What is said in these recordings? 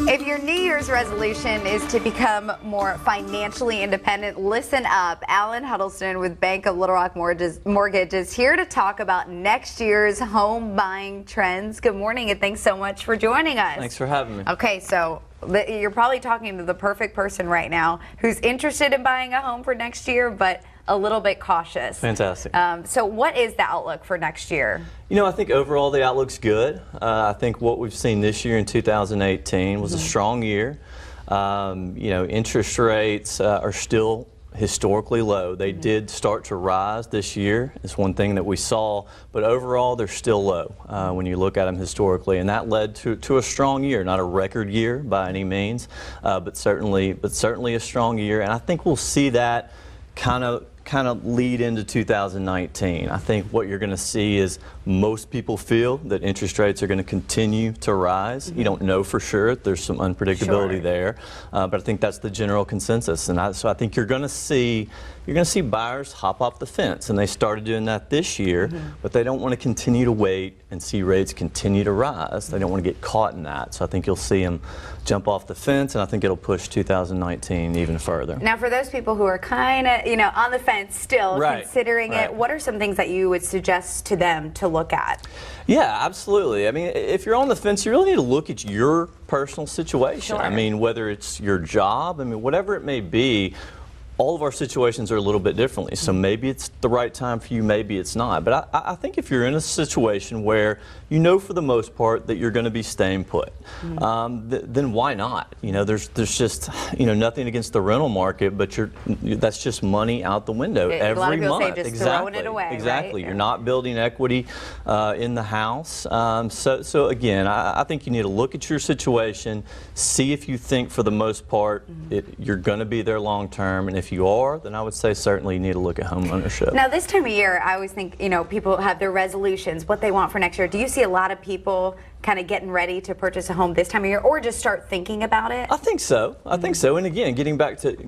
If your New Year's resolution is to become more financially independent, listen up. Alan Huddleston with Bank of Little Rock Mortgage is here to talk about next year's home buying trends. Good morning, and thanks so much for joining us. Thanks for having me. Okay, so you're probably talking to the perfect person right now who's interested in buying a home for next year, but a little bit cautious. Fantastic. So what is the outlook for next year? You know, I think overall the outlook's good. I think what we've seen this year in 2018 was a strong year. You know, interest rates are still historically low. They did start to rise this year. It's one thing that we saw, but overall they're still low when you look at them historically, and that led to a strong year. Not a record year by any means, but certainly a strong year. And I think we'll see that kind of lead into 2019. I think what you're going to see is most people feel that interest rates are going to continue to rise. You don't know for sure. There's some unpredictability there, but I think that's the general consensus. And so I think you're going to see buyers hop off the fence, and they started doing that this year, but they don't want to continue to wait and see rates continue to rise. They don't want to get caught in that. So I think you'll see them jump off the fence, and I think it'll push 2019 even further. Now, for those people who are kind of, on the fence still, considering it, what are some things that you would suggest to them to look at? Yeah, absolutely. I mean, if you're on the fence, you really need to look at your personal situation. I mean, whether it's your job, I mean, whatever it may be, all of our situations are a little bit differently. So maybe it's the right time for you, maybe it's not. But I think if you're in a situation where you know for the most part that you're going to be staying put, then why not? There's just nothing against the rental market, but that's just money out the window every month. A lot of people say just throwing it away. Exactly. Right? You're not building equity in the house. So again, I think you need to look at your situation, see if you think for the most part you're going to be there long term, and if you are, then I would say certainly you need to look at home ownership. Now, this time of year, I always think, people have their resolutions, what they want for next year. Do you see a lot of people kind of getting ready to purchase a home this time of year, or just start thinking about it? I think so. I think so. And again, getting back to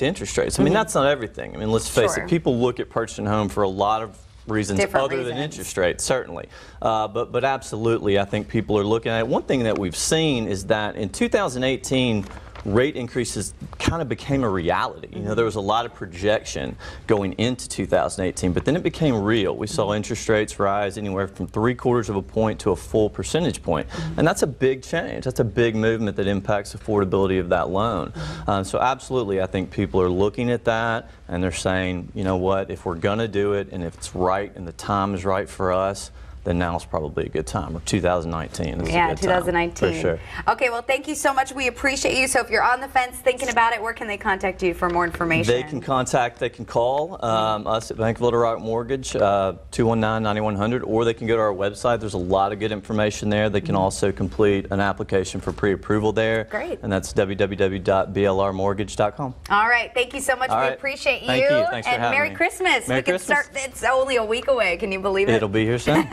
interest rates. I mean, that's not everything. I mean, let's face it. People look at purchasing a home for a lot of reasons other than interest rates, certainly. But absolutely, I think people are looking at it. One thing that we've seen is that in 2018, rate increases kind of became a reality. There was a lot of projection going into 2018, but then it became real. We saw interest rates rise anywhere from 3/4 of a point to a full percentage point. And that's a big change. That's a big movement that impacts affordability of that loan. So absolutely, I think people are looking at that and they're saying, you know what, if we're going to do it and if it's right and the time is right for us, then now is probably a good time, or 2019 is a good 2019. Time, for sure. Okay, well, thank you so much. We appreciate you. So if you're on the fence thinking about it, where can they contact you for more information? They can call us at Bank of Little Rock Mortgage, 219-9100, or they can go to our website. There's a lot of good information there. They can also complete an application for pre-approval there. Great. And that's www.blrmortgage.com. All right, thank you so much. We appreciate you. Thank you. Thanks for having me. Merry Christmas. Merry Christmas. It's only a week away. Can you believe it? It'll be here soon.